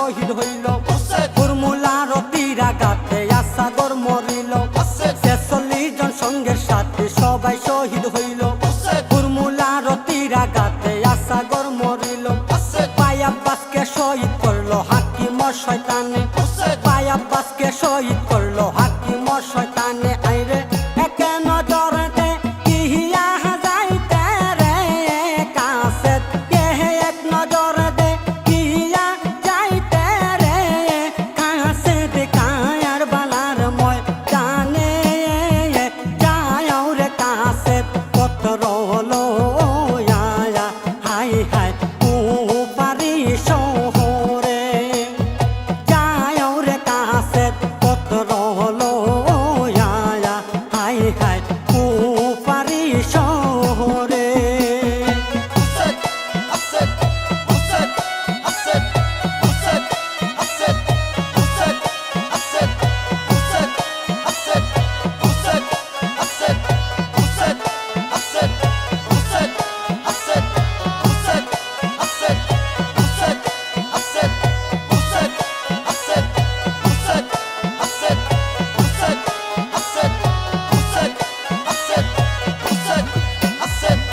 শহীদ হইল কুরমুলার তীরাঘাতে আসাগর মরিল ৪৬ জন সঙ্গের সাথে সবাই শহীদ হইল কুরমুলার তীরাঘাতে আসাগর মরিল ভাই আব্বাসকে শহীদ করলো হাকিম শয়তানে ভাই আব্বাসকে শহীদ করলো হাকিম শয়তানে আইরে একে নজরে কিহিয়া যাইতে রে কাসেত এক নজরে দে কিহিয়া যাইতে রে কাসেত কায়ার বালার ময় জানে যাও রে কাসেত পত্র হলো আয়া হাই হাই পারি শহরে যাও রে কাসেত পত্র হলো আয়া হাই হাই পারি শহরে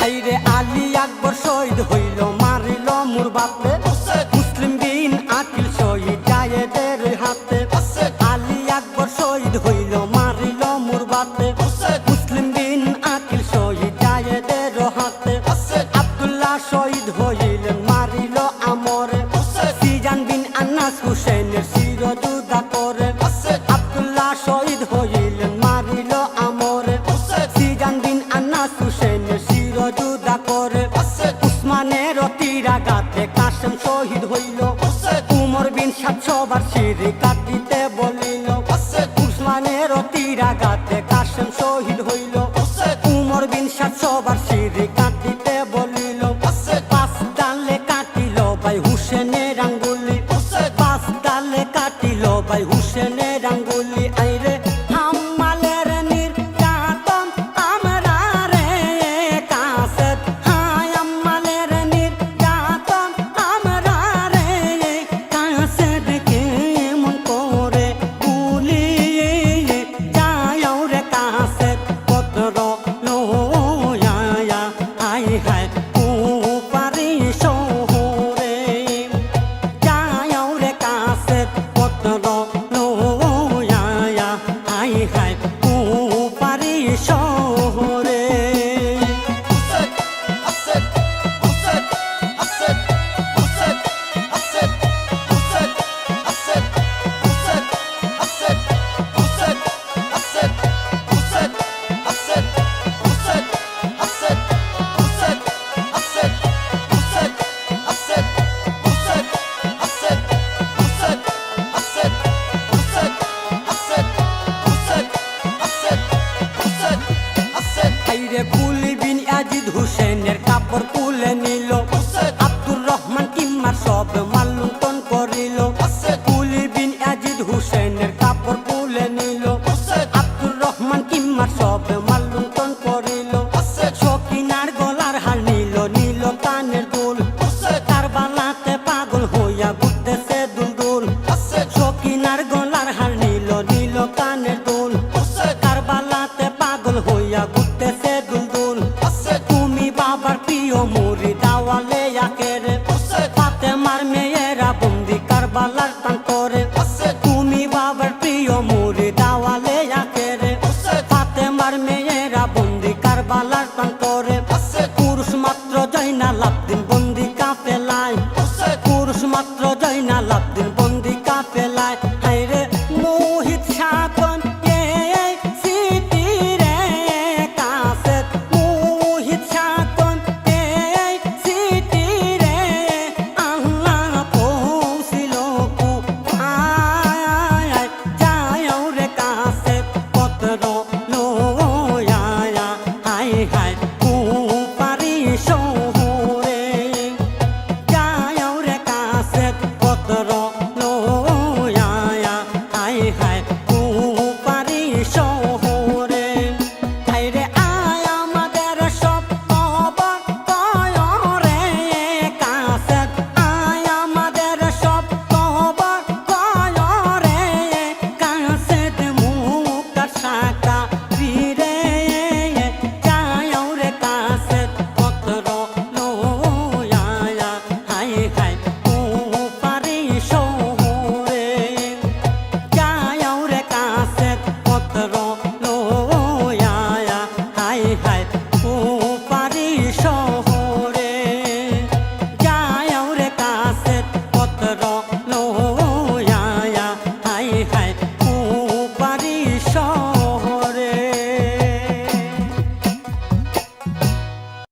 আইরে আলী আকবর শহীদ হইল মারিল মোর বাপে মুসলিম বিন আকিল শহীদ জায়েদের হাতে আলী আকবর শহীদ হইল মারিল মোর বাপে মুসলিম বিন আকিল শহীদ জায়েদের হাতে আব্দুল্লাহ শহীদ হইলেন মারিল আমরে সিজান বিন আন্নাস হুসেনের শিরযুদ্ধা করে আব্দুল্লাহ শহীদ হইলেন মারিল আমরে সিজান বিন আন্নাস হুসেনের শিরযুদ্ধা করে উসমানের তীরাঘাতে কাসেম শহীদ হইল উমর বিন সবার শিরে কাটিতে বলিল উসমানের তীরাঘাতে কাসেম শহীদ হইল উমর বিন সবার শিরে কাটিতে বলিল পাঁচ ডালে কাটিল ভাই হুসেনের আঙ্গুলি পাঁচ ডালে কাটিল ভাই হুসেন